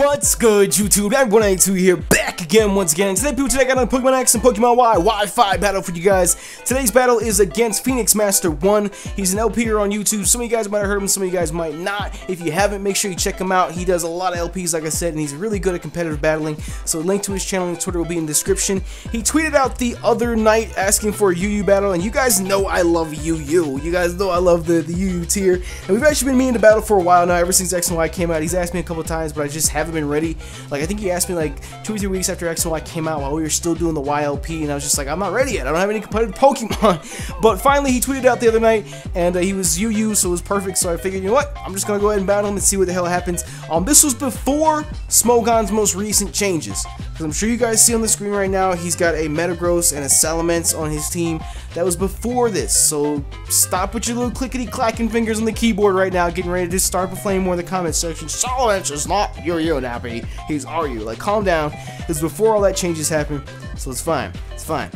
What's good, YouTube? Everyone182 here, back again once again. Today I got on Pokemon X and Pokemon Y Wi-Fi battle for you guys. Today's battle is against PheonixMaster1. He's an LPer on YouTube. Some of you guys might have heard him, some of you guys might not. If you haven't, make sure you check him out. He does a lot of LPs, like I said, and he's really good at competitive battling. So a link to his channel and Twitter will be in the description. He tweeted out the other night asking for a UU battle, and you guys know I love UU. You guys know I love the UU tier. And we've actually been meaning to battle for a while now, ever since X and Y came out. He's asked me a couple times, but I just haven't been ready. Like, I think he asked me like 2 or 3 weeks after X and Y came out while we were still doing the YLP, and I was just like, I'm not ready yet. I don't have any competitive Pokemon. But finally, he tweeted out the other night, and he was UU, so it was perfect. So I figured, you know what? I'm just gonna go ahead and battle him and see what the hell happens. This was before Smogon's most recent changes, because I'm sure you guys see on the screen right now, he's got a Metagross and a Salamence on his team. That was before this, so stop with your little clickety-clacking fingers on the keyboard right now, getting ready to start playing more in the comment section. Salamence is not UU, Nappy. He's RU. Like, calm down. It's before all that changes happened, so it's fine. It's fine.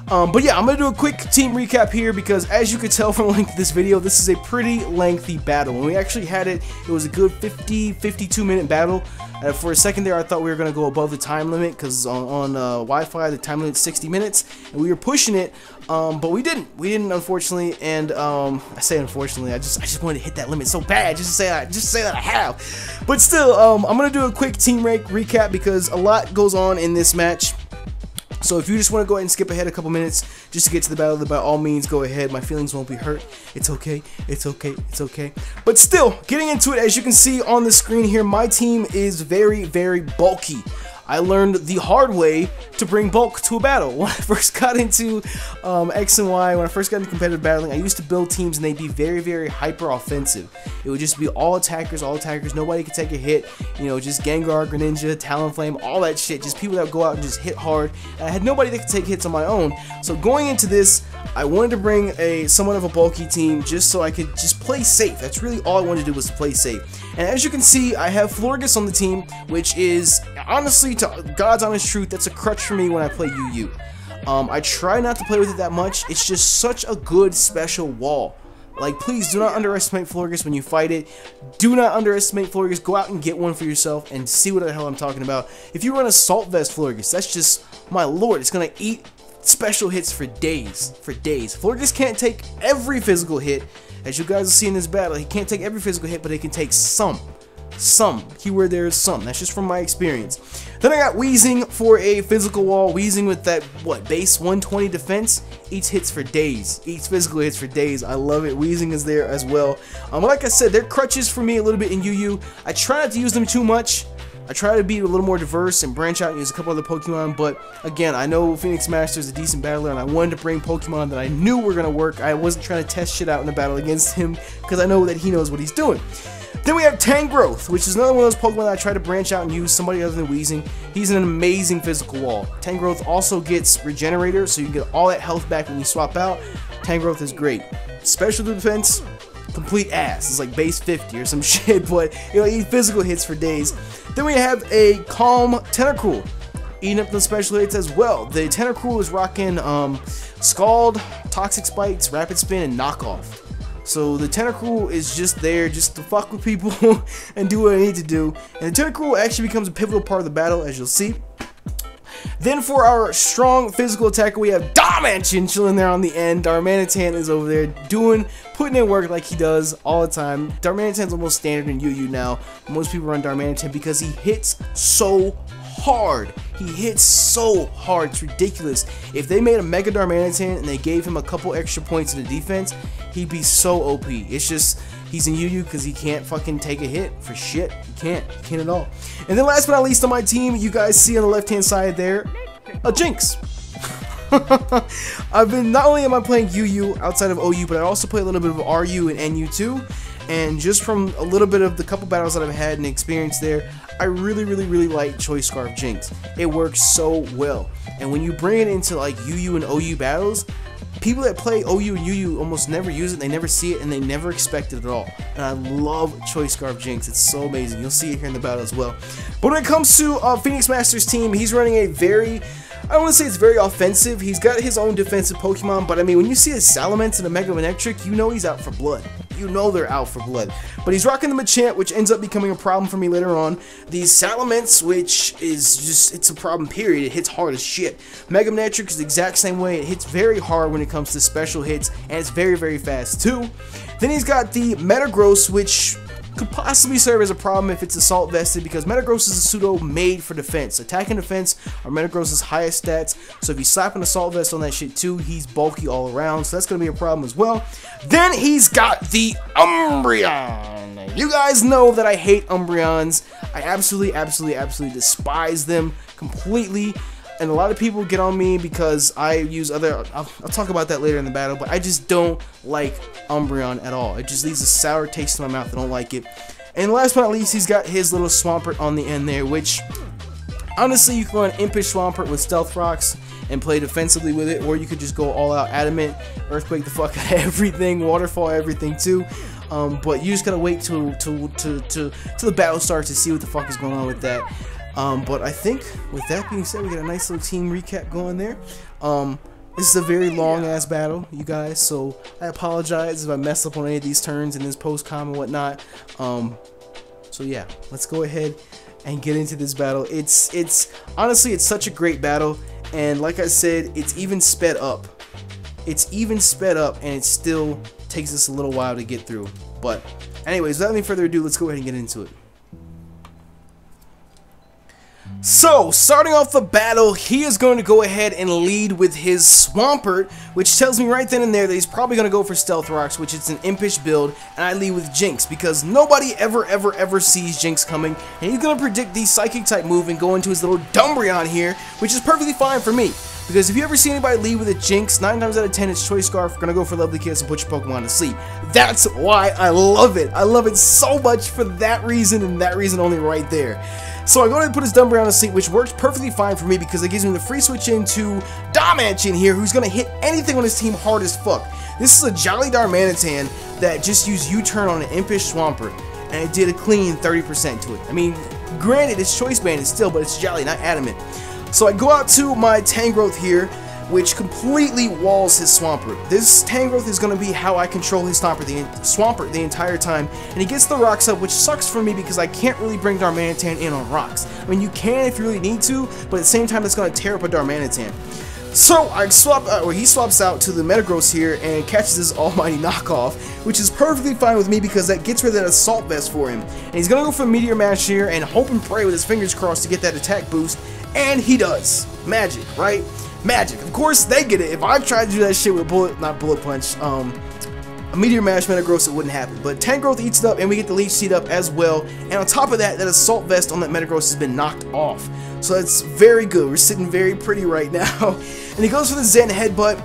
But yeah, I'm going to do a quick team recap here because, as you could tell from the length of this video, this is a pretty lengthy battle. When we actually had it, it was a good 52 minute battle. For a second there, I thought we were going to go above the time limit because on Wi-Fi, the time limit is 60 minutes, and we were pushing it, but we didn't. We didn't, unfortunately, and I say unfortunately, I just wanted to hit that limit so bad, just to say that I have. But still, I'm going to do a quick team recap because a lot goes on in this match. So if you just want to go ahead and skip ahead a couple minutes just to get to the battle, then by all means go ahead. My feelings won't be hurt. It's okay. It's okay. It's okay. But still, getting into it, as you can see on the screen here, my team is very, very bulky. I learned the hard way to bring bulk to a battle. When I first got into X and Y, when I first got into competitive battling, I used to build teams and they'd be very, very hyper offensive. It would just be all attackers, nobody could take a hit, you know, just Gengar, Greninja, Talonflame, all that shit, just people that would go out and just hit hard. And I had nobody that could take hits on my own. So going into this, I wanted to bring somewhat of a bulky team just so I could just play safe. That's really all I wanted to do, was to play safe. And as you can see, I have Florges on the team, which is, honestly, to God's honest truth, that's a crutch for me when I play UU. I try not to play with it that much. It's just such a good special wall. Like, please do not underestimate Florges when you fight it. Do not underestimate Florges. Go out and get one for yourself and see what the hell I'm talking about. If you run a Salt Vest Florges, that's just, my lord, it's gonna eat special hits for days. Florges can't take every physical hit. As you guys will see in this battle, he can't take every physical hit, but he can take some. Keyword there is some. That's just from my experience. Then I got Weezing for a physical wall. Weezing with that, what, base 120 defense? Eats hits for days. Eats physical hits for days. I love it. Weezing is there as well. Like I said, they're crutches for me a little bit in UU. I try not to use them too much. I try to be a little more diverse and branch out and use a couple other Pokemon, but again, I know PheonixMaster is a decent battler, and I wanted to bring Pokemon that I knew were going to work. I wasn't trying to test shit out in a battle against him, because I know that he knows what he's doing. Then we have Tangrowth, which is another one of those Pokemon that I try to branch out and use somebody other than Weezing. He's an amazing physical wall. Tangrowth also gets Regenerator, so you can get all that health back when you swap out. Tangrowth is great. Special defense, complete ass. It's like base 50 or some shit, but it'll eat physical hits for days. Then we have a Calm Tentacruel, eating up the special hits as well. The Tentacruel is rocking Scald, Toxic Spikes, Rapid Spin, and Knockoff. So the Tentacruel is just there just to fuck with people and do what I need to do. And the Tentacruel actually becomes a pivotal part of the battle, as you'll see. Then for our strong physical attacker, we have Darmanitan chilling there on the end. Darmanitan is over there putting in work like he does all the time. Darmanitan's almost standard in UU now. Most people run Darmanitan because he hits so hard. He hits so hard, it's ridiculous. If they made a Mega Darmanitan and they gave him a couple extra points in the defense, he'd be so OP. It's just, he's in UU because he can't fucking take a hit for shit. He can't at all. And then last but not least on my team, you guys see on the left hand side there, a Jinx. Not only am I playing UU outside of OU, but I also play a little bit of RU and NU too. And just from a little bit of the couple battles that I've had and experience there, I really like Choice Scarf Jinx. It works so well. And when you bring it into like UU and OU battles, people that play OU and UU almost never use it, they never see it, and they never expect it at all. And I love Choice Scarf Jinx. It's so amazing. You'll see it here in the battle as well. But when it comes to PheonixMaster's team, he's running a very, I don't want to say it's very offensive. He's got his own defensive Pokemon, but I mean, when you see a Salamence and a Mega Electric, you know he's out for blood. you know they're out for blood. But he's rocking the Machamp, which ends up becoming a problem for me later on. These Salamence, which is just, it's a problem, period. It hits hard as shit. Mega Manectric is the exact same way. It hits very hard when it comes to special hits, and it's very, very fast too. Then he's got the Metagross, which could possibly serve as a problem if it's assault vested, because Metagross is a pseudo made for defense. Attack and defense are Metagross's highest stats, so if you slap an assault vest on that shit too, he's bulky all around, so that's going to be a problem as well. Then he's got the Umbreon. You guys know that I hate Umbreons. I absolutely despise them completely. And a lot of people get on me because I use other, I'll talk about that later in the battle, but I just don't like Umbreon at all. It just leaves a sour taste in my mouth. I don't like it. And last but not least, he's got his little Swampert on the end there, which honestly, you can run Impish Swampert with Stealth Rocks and play defensively with it, or you could just go all out Adamant, Earthquake the fuck out of everything, Waterfall everything too. But you just gotta wait till the battle starts to see what the fuck is going on with that. But I think with that being said, we got a nice little team recap going there. This is a very long ass battle, you guys, so I apologize if I mess up on any of these turns in this post-com and whatnot. So yeah, let's go ahead and get into this battle. It's honestly, it's such a great battle, and like I said, it's even sped up. It's even sped up, and it still takes us a little while to get through. But anyways, without any further ado, let's go ahead and get into it. So, starting off the battle, he is going to go ahead and lead with his Swampert, which tells me right then and there that he's probably going to go for Stealth Rocks, which is an Impish build, and I lead with Jinx, because nobody ever sees Jinx coming, and he's going to predict the Psychic type move and go into his little Umbreon here, which is perfectly fine for me. Because if you ever see anybody lead with a Jinx, 9 times out of 10 it's Choice Scarf, gonna go for Lovely Kiss and put your Pokemon to sleep. That's why I love it. I love it so much for that reason, and that reason only right there. So I go ahead and put his Umbreon to sleep, which works perfectly fine for me because it gives me the free switch into Darmanitan here, who's gonna hit anything on his team hard as fuck. This is a Jolly Darmanitan that just used U-turn on an Impish Swampert, and it did a clean 30% to it. I mean, granted it's Choice Banded still, but it's Jolly, not Adamant. So I go out to my Tangrowth here, which completely walls his Swampert. This Tangrowth is going to be how I control his Swampert the entire time, and he gets the rocks up, which sucks for me because I can't really bring Darmanitan in on rocks. I mean, you can if you really need to, but at the same time, that's going to tear up a Darmanitan. So I swap, or he swaps out to the Metagross here and catches his almighty knockoff, which is perfectly fine with me because that gets rid of that assault vest for him. And he's gonna go for Meteor Mash here and hope and pray with his fingers crossed to get that attack boost, and he does. Magic, right? Magic. Of course they get it. If I tried to do that shit with Bullet Punch, a Meteor Mash Metagross, it wouldn't happen. But Tangrowth eats it up, and we get the Leech Seed up as well. And on top of that, that assault vest on that Metagross has been knocked off. So that's very good. We're sitting very pretty right now. And he goes for the Zen Headbutt,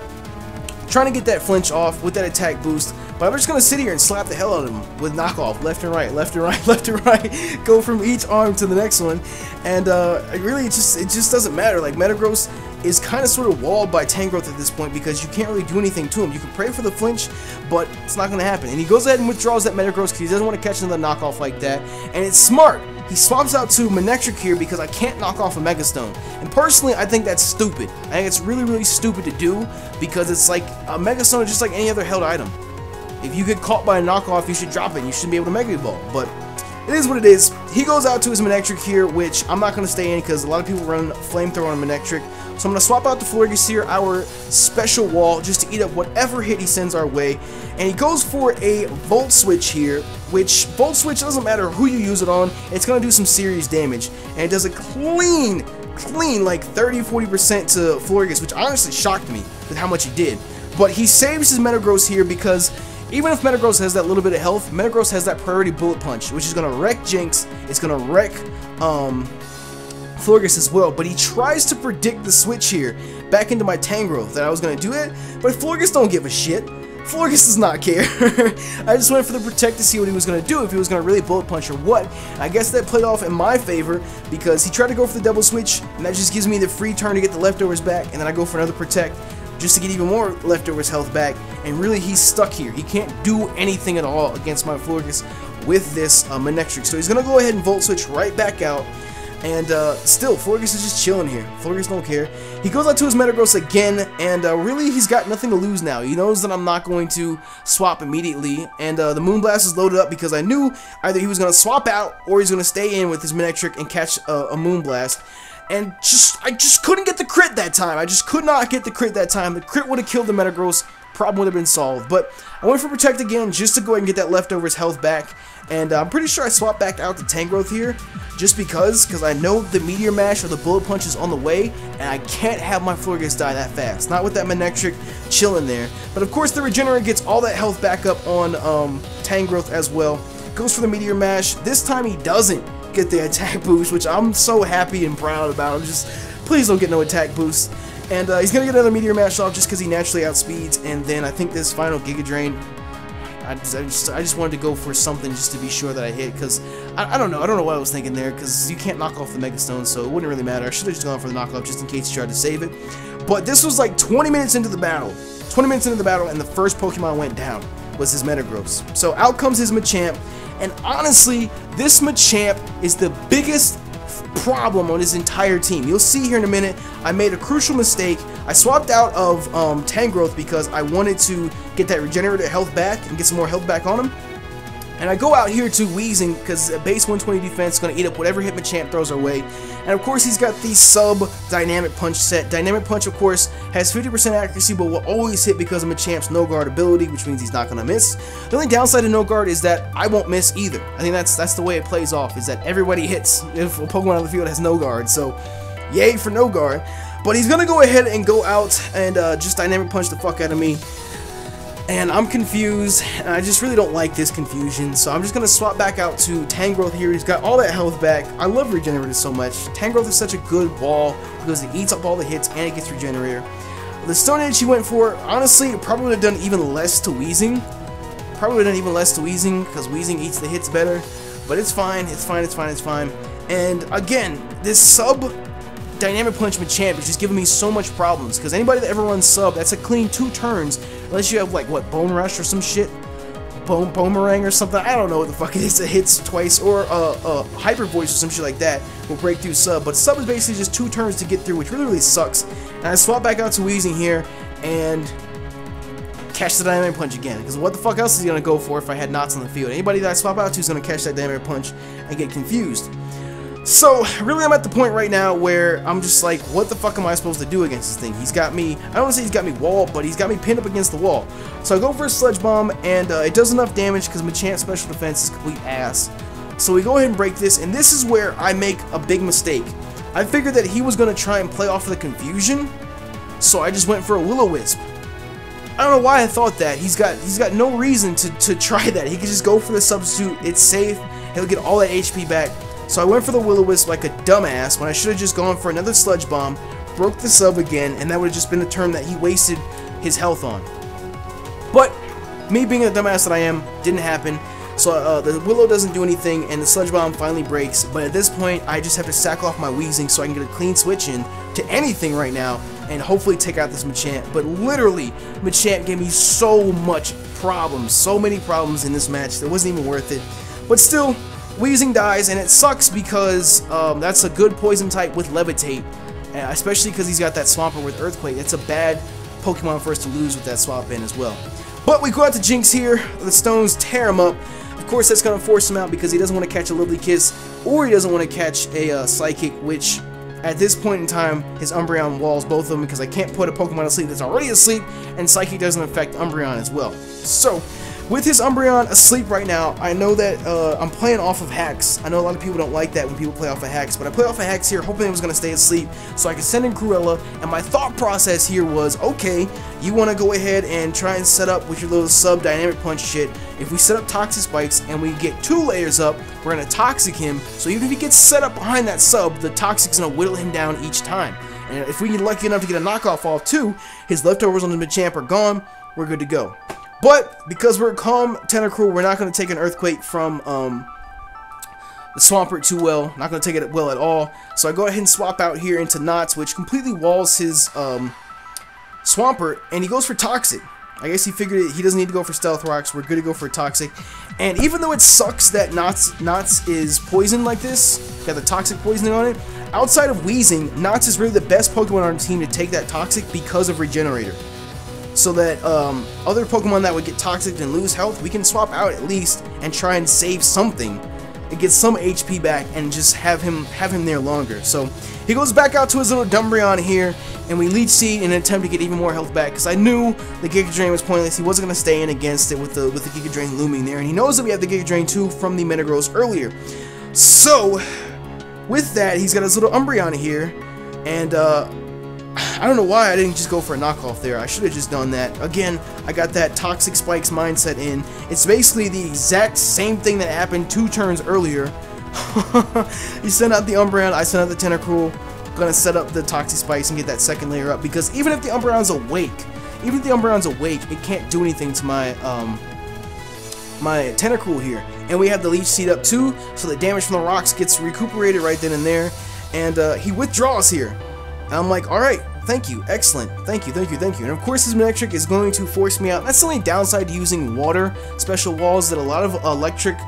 trying to get that flinch off with that attack boost. But I'm just going to sit here and slap the hell out of him with knockoff, left and right, left and right, left and right. Go from each arm to the next one. And really, it just doesn't matter. Like, Metagross is kind of sort of walled by Tangrowth at this point because you can't really do anything to him. You can pray for the flinch, but it's not going to happen. And he goes ahead and withdraws that Metagross because he doesn't want to catch another knockoff like that. And it's smart. He swaps out to Manectric here because I can't knock off a Mega Stone. And personally, I think that's stupid. I think it's really stupid to do because it's like a Mega Stone is just like any other held item. If you get caught by a knockoff, you should drop it. You shouldn't be able to Mega Evolve. But it is what it is. He goes out to his Manectric here, which I'm not going to stay in because a lot of people run Flamethrower on Manectric. So I'm going to swap out the Florges, our special wall, just to eat up whatever hit he sends our way. And he goes for a Volt Switch here, which Volt Switch doesn't matter who you use it on, it's going to do some serious damage. And it does a clean like 30-40% to Florges, which honestly shocked me with how much he did. But he saves his Metagross here because even if Metagross has that little bit of health, Metagross has that priority Bullet Punch, which is going to wreck Jinx, it's going to wreck Florges as well, but he tries to predict the switch here back into my Tangrowth that I was going to do it, but Florges don't give a shit. Florges does not care. I just went for the Protect to see what he was going to do, if he was going to really Bullet Punch or what. I guess that played off in my favor because he tried to go for the double switch, and that just gives me the free turn to get the leftovers back, and then I go for another Protect just to get even more leftovers health back, and really he's stuck here. He can't do anything at all against my Florges with this Manectric. So he's going to go ahead and Volt Switch right back out. And still, Florges is just chilling here. Florges don't care. He goes out to his Metagross again, and really, he's got nothing to lose now. He knows that I'm not going to swap immediately, and the Moonblast is loaded up because I knew either he was going to swap out or he's going to stay in with his Manectric and catch a Moonblast. And I just couldn't get the crit that time. I just could not get the crit that time. The crit would have killed the Metagross. Problem would have been solved. But I went for Protect again just to go ahead and get that leftovers health back. And I'm pretty sure I swapped back out to Tangrowth here just because I know the Meteor Mash or the Bullet Punch is on the way, and I can't have my Florges die that fast. Not with that Manectric chilling there. But of course the Regenerate gets all that health back up on Tangrowth as well. Goes for the Meteor Mash. This time he doesn't get the attack boost, which I'm so happy and proud about. I'm just, please don't get no attack boost. And he's going to get another Meteor Mash off just because he naturally outspeeds. And then I think this final Giga Drain, I just wanted to go for something just to be sure that I hit, because I don't know what I was thinking there, because you can't knock off the Mega Stone, so it wouldn't really matter. I should have just gone for the knockoff just in case he tried to save it. But this was like 20 minutes into the battle. 20 minutes into the battle, and the first Pokemon went down was his Metagross. So out comes his Machamp. And honestly, this Machamp is the biggest problem on his entire team. You'll see here in a minute, I made a crucial mistake. I swapped out of Tangrowth because I wanted to get that regenerated health back and get some more health back on him. And I go out here to Weezing because base 120 defense is going to eat up whatever hit Machamp throws our way. And of course he's got the sub Dynamic Punch set. Dynamic Punch of course has 50% accuracy but will always hit because of Machamp's no guard ability, which means he's not going to miss. The only downside of no guard is that I won't miss either. I think that's the way it plays off, is that everybody hits if a Pokemon on the field has no guard. So yay for no guard. But he's going to go ahead and go out and just Dynamic Punch the fuck out of me. And I'm confused, and I just really don't like this confusion, so I'm just going to swap back out to Tangrowth here. He's got all that health back. I love Regenerator so much. Tangrowth is such a good wall because it eats up all the hits and it gets Regenerator. The Stone Edge he went for, honestly, it probably would have done even less to Weezing. Probably would have done even less to Weezing because Weezing eats the hits better. But it's fine, it's fine, it's fine, it's fine. And again, this sub Dynamic Punch Machamp is just giving me so much problems, because anybody that ever runs sub, that's a clean 2 turns, unless you have like, what, Bone Rush or some shit? Boomerang or something? I don't know what the fuck it is that hits twice, or Hyper Voice or some shit like that will break through sub, but sub is basically just 2 turns to get through, which really sucks. And I swap back out to Weezing here, and catch the Dynamic Punch again, because what the fuck else is he going to go for if I had Knots on the field? Anybody that I swap out to is going to catch that Dynamic Punch and get confused. So, really I'm at the point right now where I'm just like, what the fuck am I supposed to do against this thing? He's got me, I don't want to say he's got me walled, but he's got me pinned up against the wall. So I go for a Sludge Bomb, and it does enough damage because Machamp's special defense is complete ass. So we go ahead and break this, and this is where I make a big mistake. I figured that he was going to try and play off of the confusion, so I just went for a Will-O-Wisp. I don't know why I thought that. He's got no reason to try that. He could just go for the substitute, it's safe, he'll get all that HP back. So I went for the Will-O-Wisp like a dumbass when I should have just gone for another Sludge Bomb, broke the sub again, and that would have just been a turn that he wasted his health on. But me being a dumbass that I am, didn't happen. So the Willow doesn't do anything, and the Sludge Bomb finally breaks. But at this point, I just have to sack off my Weezing so I can get a clean switch in to anything right now, and hopefully take out this Machamp. But literally, Machamp gave me so much problems, so many problems in this match that wasn't even worth it. But still, Weezing dies, and it sucks because that's a good poison type with Levitate, especially because he's got that Swampert with Earthquake. It's a bad Pokemon for us to lose with that swap in as well. But we go out to Jinx here. The stones tear him up. Of course, that's going to force him out because he doesn't want to catch a Lovely Kiss, or he doesn't want to catch a Psychic, which at this point in time, his Umbreon walls both of them because I can't put a Pokemon to sleep that's already asleep, and Psychic doesn't affect Umbreon as well. So, with his Umbreon asleep right now, I know that I'm playing off of hacks. I know a lot of people don't like that when people play off of hacks, but I play off of hacks here hoping it was going to stay asleep so I can send in Cruella, and my thought process here was, okay, you want to go ahead and try and set up with your little sub Dynamic Punch shit. If we set up Toxic Spikes and we get 2 layers up, we're going to Toxic him, so even if he gets set up behind that sub, the Toxic's going to whittle him down each time. And if we get lucky enough to get a knockoff off too, his leftovers on the Machamp are gone, we're good to go. But because we're calm Tentacruel, we're not going to take an Earthquake from the Swampert too well. Not going to take it well at all. So I go ahead and swap out here into Knots, which completely walls his Swampert, and he goes for Toxic. I guess he figured he doesn't need to go for Stealth Rocks. We're good to go for Toxic. And even though it sucks that Knots is poisoned like this, got the Toxic poisoning on it, outside of Wheezing, Knots is really the best Pokemon on our team to take that Toxic because of Regenerator. So that other Pokemon that would get Toxic and lose health, we can swap out at least and try and save something and get some HP back and just have him there longer. So he goes back out to his little Umbreon here, and we Leech Seed in an attempt to get even more health back, because I knew the Giga Drain was pointless. He wasn't going to stay in against it with the Giga Drain looming there, and he knows that we have the Giga Drain too from the Metagross earlier. So with that, he's got his little Umbreon here, and I don't know why I didn't just go for a knockoff there. I should have just done that. Again, I got that Toxic Spikes mindset in. It's basically the exact same thing that happened 2 turns earlier. He sent out the Umbreon, I sent out the Tentacruel. Gonna set up the Toxic Spikes and get that second layer up, because even if the Umbreon's awake, it can't do anything to my my Tentacruel here. And we have the Leech Seed up too, so the damage from the rocks gets recuperated right then and there. And he withdraws here. And I'm like, alright, thank you, excellent, thank you. And of course his Manectric is going to force me out. That's the only downside to using water special walls, that a lot of electric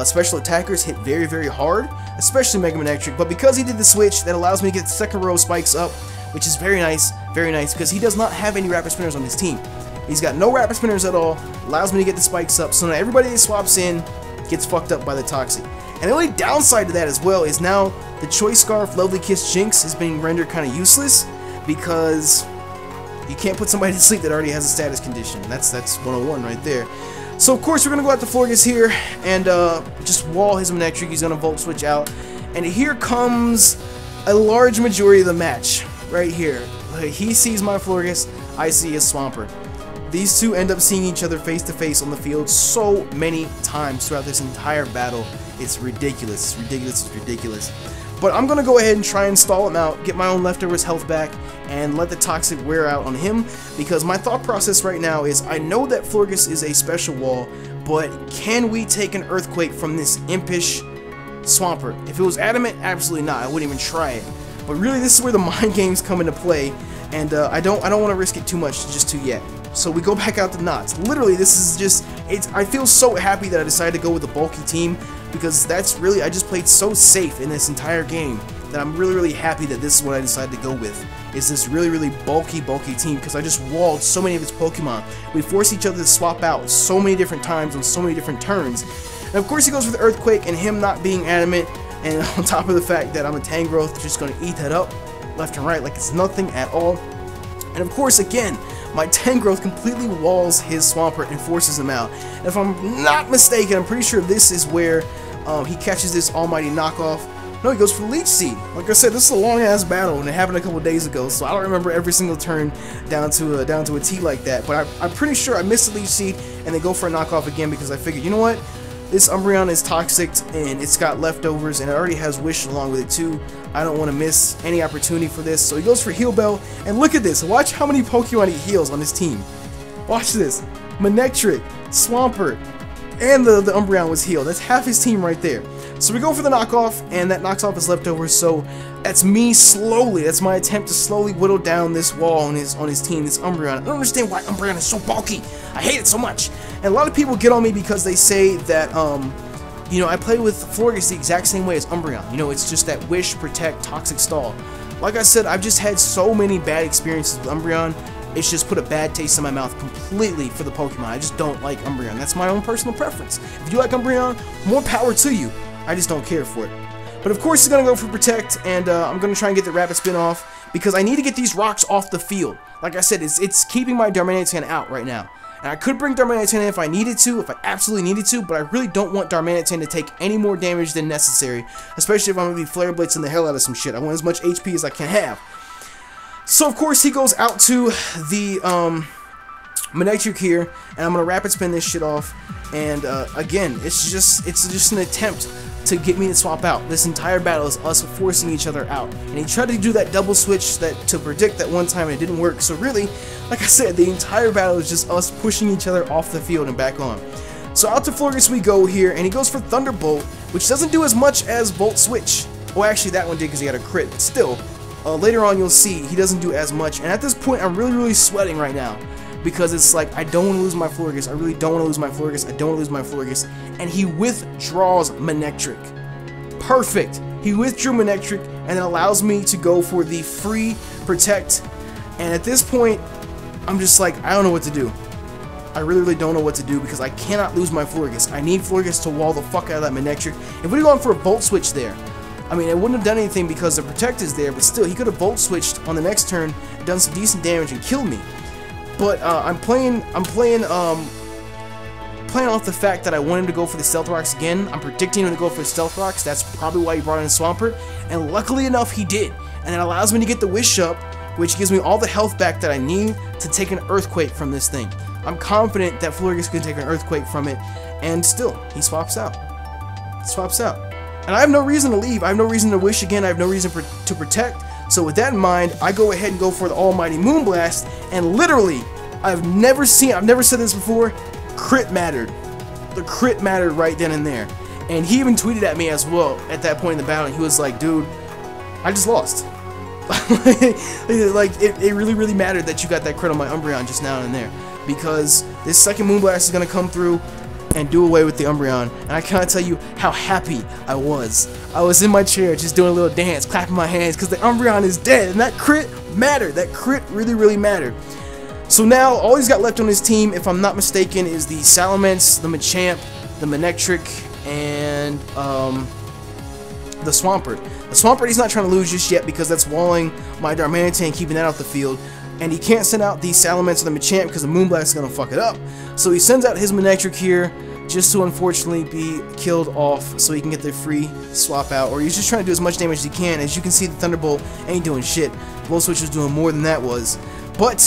special attackers hit very, very hard, especially Mega Manectric. But because he did the switch, that allows me to get the second row of spikes up, which is very nice, because he does not have any Rapid Spinners on his team. He's got no Rapid Spinners at all, allows me to get the spikes up, so now everybody that swaps in gets fucked up by the Toxic. And the only downside to that as well is now the Choice Scarf Lovely Kiss Jinx is being rendered kind of useless, because you can't put somebody to sleep that already has a status condition. That's 101 right there. So of course we're going to go out to Florges here and just wall his Manectric. He's going to Volt Switch out. And here comes a large majority of the match right here. He sees my Florges, I see his Swampert. These two end up seeing each other face to face on the field so many times throughout this entire battle. It's ridiculous, it's ridiculous. But I'm going to go ahead and try and stall him out, get my own leftovers health back, and let the Toxic wear out on him, because my thought process right now is I know that Florges is a special wall, but can we take an Earthquake from this impish Swampert? If it was adamant, absolutely not. I wouldn't even try it. But really, this is where the mind games come into play, and I don't want to risk it too much just yet. So we go back out to Knots. Literally, this is just, I feel so happy that I decided to go with a bulky team, because that's really, I just played so safe in this entire game that I'm really happy that this is what I decided to go with, is this really bulky team, because I just walled so many of its Pokemon. We forced each other to swap out so many different times on so many different turns. And of course he goes for the Earthquake, and him not being adamant, and on top of the fact that I'm a Tangrowth, just going to eat that up left and right like it's nothing at all. And of course, again, my Tangrowth completely walls his Swampert and forces him out. And if I'm not mistaken, I'm pretty sure this is where he catches this almighty knockoff. No, he goes for Leech Seed. Like I said, this is a long-ass battle, and it happened a couple days ago, so I don't remember every single turn down to a T like that. But I'm pretty sure I missed the Leech Seed, and they go for a knockoff again, because I figured, you know what? This Umbreon is toxic, and it's got leftovers, and it already has Wish along with it too. I don't want to miss any opportunity for this. So he goes for Heal Bell, and look at this. Watch how many Pokemon he heals on his team. Watch this. Manectric, Swampert, and the Umbreon was healed. That's half his team right there. So we go for the knockoff, and that knocks off his leftovers. So that's me slowly. That's my attempt to slowly whittle down this wall on his team, this Umbreon. I don't understand why Umbreon is so bulky. I hate it so much. And a lot of people get on me because they say that, you know, I play with Florges the exact same way as Umbreon. You know, it's just that Wish, Protect, Toxic Stall. Like I said, I've just had so many bad experiences with Umbreon. It's just put a bad taste in my mouth completely for the Pokemon. I just don't like Umbreon. That's my own personal preference. If you like Umbreon, more power to you. I just don't care for it. But of course he's going to go for Protect, and I'm going to try and get the Rapid Spin off, because I need to get these rocks off the field. Like I said, it's keeping my Darmanitan out right now. And I could bring Darmanitan in if I needed to, if I absolutely needed to, but I really don't want Darmanitan to take any more damage than necessary, especially if I'm going to be Flare Blitzing the hell out of some shit. I want as much HP as I can have. So of course he goes out to the Manectric here, and I'm going to Rapid Spin this shit off. And again, it's just an attempt to get me to swap out. This entire battle is us forcing each other out. And he tried to do that double switch to predict that one time, and it didn't work. So really, like I said, the entire battle is just us pushing each other off the field and back on. So out to Florges we go here, and he goes for Thunderbolt, which doesn't do as much as Volt Switch. Well, actually that one did because he had a crit, but still, later on you'll see he doesn't do as much. And at this point, I'm really sweating right now, because it's like, I don't want to lose my Florges. I really don't want to lose my Florges. I don't want to lose my Florges. And he withdraws Manectric. Perfect. He withdrew Manectric and it allows me to go for the free Protect. And at this point, I'm just like, I don't know what to do. I really don't know what to do because I cannot lose my Florges. I need Florges to wall the fuck out of that Manectric. If we'd gone for a Volt Switch there, I mean, it wouldn't have done anything because the Protect is there, but still, he could have Volt Switched on the next turn, done some decent damage, and killed me. But I'm playing off the fact that I want him to go for the Stealth Rocks again. I'm predicting him to go for the Stealth Rocks. That's probably why he brought in Swampert, and luckily enough, he did. And it allows me to get the Wish up, which gives me all the health back that I need to take an Earthquake from this thing. I'm confident that Florges can take an Earthquake from it, and still, he swaps out. Swaps out. And I have no reason to leave. I have no reason to Wish again. I have no reason to Protect. So with that in mind, I go ahead and go for the Almighty Moonblast. And literally, I've never said this before, crit mattered. The crit mattered right then and there. And he even tweeted at me as well at that point in the battle. And he was like, dude, I just lost. Like, it really mattered that you got that crit on my Umbreon just now and there. Because this second Moonblast is going to come through and do away with the Umbreon, and I cannot tell you how happy I was. I was in my chair just doing a little dance, clapping my hands, because the Umbreon is dead, and that crit mattered. That crit really mattered. So now, all he's got left on his team, if I'm not mistaken, is the Salamence, the Machamp, the Manectric, and the Swampert. The Swampert he's not trying to lose just yet, because that's walling my Darmanitan and keeping that off the field. And he can't send out the Salamence or the Machamp because the Moonblast is going to fuck it up. So he sends out his Manectric here just to unfortunately be killed off so he can get the free swap out. Or he's just trying to do as much damage as he can. As you can see, the Thunderbolt ain't doing shit. Volt Switch was doing more than that was. But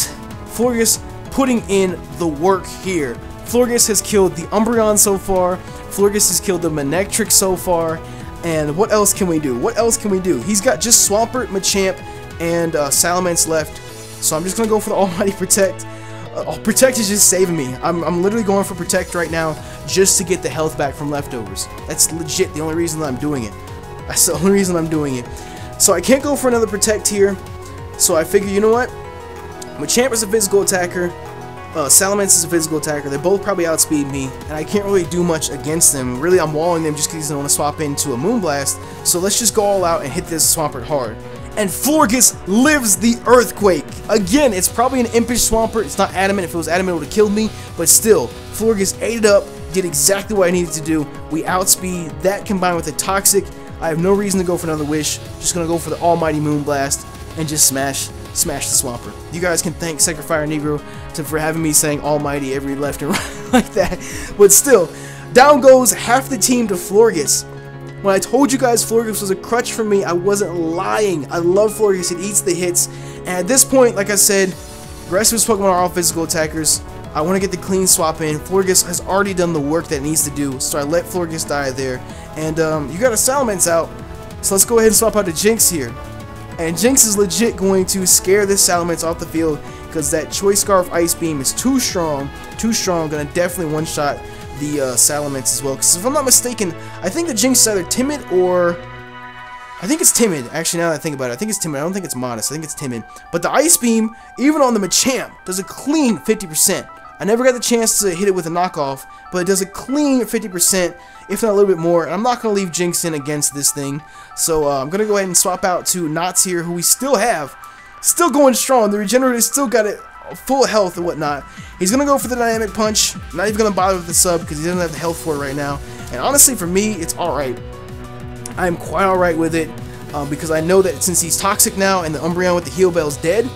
Florges putting in the work here. Florges has killed the Umbreon so far. Florges has killed the Manectric so far. And what else can we do? What else can we do? He's got just Swampert, Machamp, and Salamence left. So I'm just going to go for the Almighty Protect. Protect is just saving me. I'm literally going for Protect right now just to get the health back from leftovers. That's legit the only reason that I'm doing it. That's the only reason I'm doing it. So I can't go for another Protect here. So I figure, you know what? Machamp is a physical attacker. Salamence is a physical attacker. They both probably outspeed me, and I can't really do much against them. Really, I'm walling them just because they want to swap into a Moonblast. So let's just go all out and hit this Swampert hard. And Florges lives the Earthquake. Again, it's probably an impish Swampert. It's not adamant. If it was adamant, it would have killed me. But still, Florges ate it up, did exactly what I needed to do. We outspeed. That combined with a Toxic, I have no reason to go for another Wish. Just going to go for the Almighty Moonblast and just smash the Swampert. You guys can thank Sacrifier Negro for having me saying Almighty every left and right like that. But still, down goes half the team to Florges. When I told you guys Florges was a crutch for me, I wasn't lying. I love Florges. It eats the hits. And at this point, like I said, the rest of his Pokemon are all physical attackers. I want to get the clean swap in. Florges has already done the work that it needs to do, so I let Florges die there. And you got a Salamence out, so let's go ahead and swap out to Jinx here. And Jinx is legit going to scare this Salamence off the field because that Choice Scarf Ice Beam is too strong. Gonna definitely one-shot the Salamence as well. Because if I'm not mistaken, I think the Jinx is either timid or... I think it's timid. Actually, now that I think about it, I think it's timid. I don't think it's modest. I think it's timid. But the Ice Beam, even on the Machamp, does a clean 50%. I never got the chance to hit it with a knockoff, but it does a clean 50%, if not a little bit more. And I'm not going to leave Jinx in against this thing. So I'm going to go ahead and swap out to Knots here, who we still have. Still going strong. The Regenerative still got it full health and whatnot. He's going to go for the Dynamic Punch. Not even going to bother with the sub because he doesn't have the health for it right now. And honestly, for me, it's alright. I'm quite alright with it because I know that since he's Toxic now and the Umbreon with the Heal Bell's dead,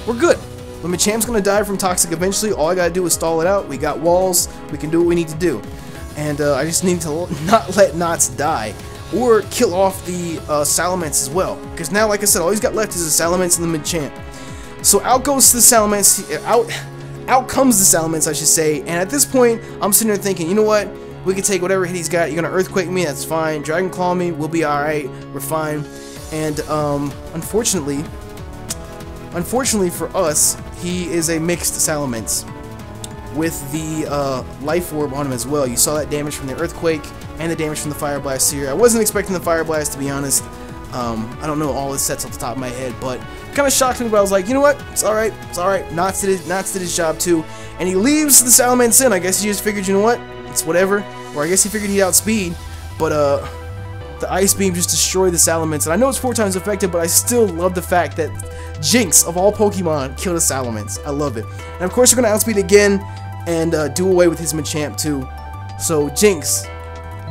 we're good. When Machamp's going to die from Toxic eventually, all I got to do is stall it out. We got walls. We can do what we need to do. And I just need to not let Knots die. Or kill off the Salamence as well. Because now, like I said, all he's got left is the Salamence and the Machamp. So out goes the Salamence. Out comes the Salamence, I should say. And at this point, I'm sitting there thinking, you know what? We can take whatever hit he's got. You're going to Earthquake me, that's fine. Dragon Claw me, we'll be alright. We're fine. And unfortunately for us, he is a mixed Salamence with the Life Orb on him as well. You saw that damage from the Earthquake and the damage from the Fire Blast here. I wasn't expecting the Fire Blast, to be honest. I don't know all the sets off the top of my head, but kind of shocked me. But I was like, you know what? It's all right. It's all right. Knots did his job too, and he leaves the Salamence in. I guess he just figured, you know what? It's whatever. Or I guess he figured he'd outspeed, but the Ice Beam just destroyed the Salamence. And I know it's 4 times effective, but I still love the fact that Jinx, of all Pokemon, killed a Salamence. I love it. And of course, you're gonna outspeed again and do away with his Machamp too. So Jinx,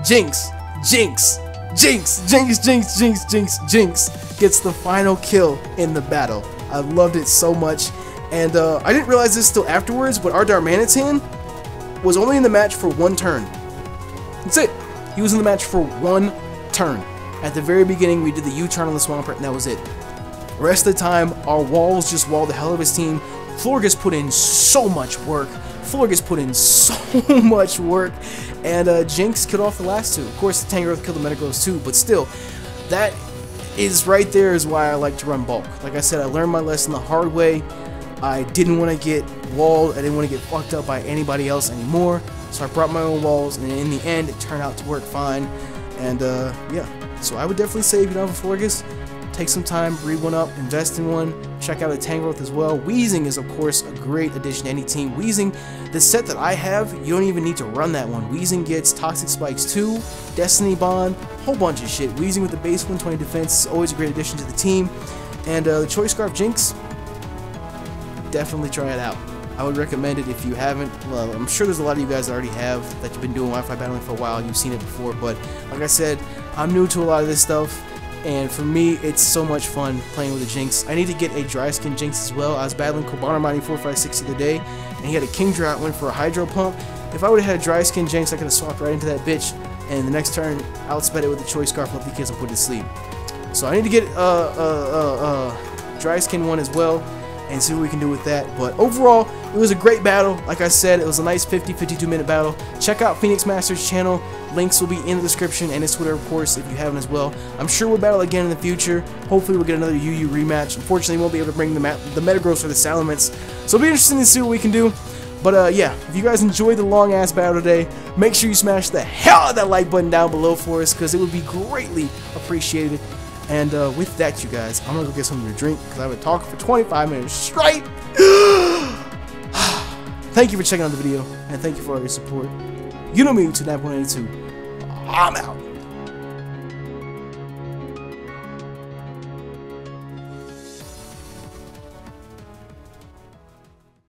Jinx, Jinx, Jinx, Jinx, Jinx, Jinx, Jinx, Jinx gets the final kill in the battle. I loved it so much, and I didn't realize this till afterwards, but our Darmanitan was only in the match for 1 turn. That's it. He was in the match for 1 turn. At the very beginning, we did the U-turn on the Swampert, and that was it. The rest of the time, our walls just walled the hell out of his team. Florges put in so much work. And Jinx killed off the last 2. Of course, the Tangrowth killed the Metagross too, but still, that is right there is why I like to run bulk. Like I said, I learned my lesson the hard way. I didn't want to get walled. I didn't want to get fucked up by anybody else anymore. So I brought my own walls, and in the end, it turned out to work fine. And yeah, so I would definitely say if you don't have a Florges, take some time, breed one up, invest in one, check out a Tangrowth as well. Weezing is, of course, a great addition to any team. Weezing, the set that I have, you don't even need to run that one. Weezing gets Toxic Spikes 2, Destiny Bond, whole bunch of shit. Weezing with the base 120 defense is always a great addition to the team. And the Choice Scarf Jinx, definitely try it out. I would recommend it if you haven't. Well, I'm sure there's a lot of you guys that already have, that you've been doing Wi-Fi battling for a while. You've seen it before, but like I said, I'm new to a lot of this stuff. And for me, it's so much fun playing with a Jinx. I need to get a Dry Skin Jinx as well. I was battling Kobana Mighty 456 the other day, and he had a Kingdra, went for a Hydro Pump. If I would have had a Dry Skin Jinx, I could have swapped right into that bitch, and the next turn, outsped it with the Choice Scarf, let the kids and put it to sleep. So I need to get Dry Skin one as well, and see what we can do with that. But overall, it was a great battle. Like I said, it was a nice 52 minute battle. Check out PheonixMaster's channel. Links will be in the description, and his Twitter, of course, if you haven't as well. I'm sure we'll battle again in the future. Hopefully we'll get another UU rematch. Unfortunately, we won't be able to bring the Metagross or the Salamence, so it'll be interesting to see what we can do. But yeah, if you guys enjoyed the long-ass battle today, make sure you smash the hell out of that like button down below for us, because it would be greatly appreciated. And with that, you guys, I'm going to go get something to drink, because I've been talking for 25 minutes straight. Thank you for checking out the video, and thank you for all your support. You know me, 29.82. I'm out.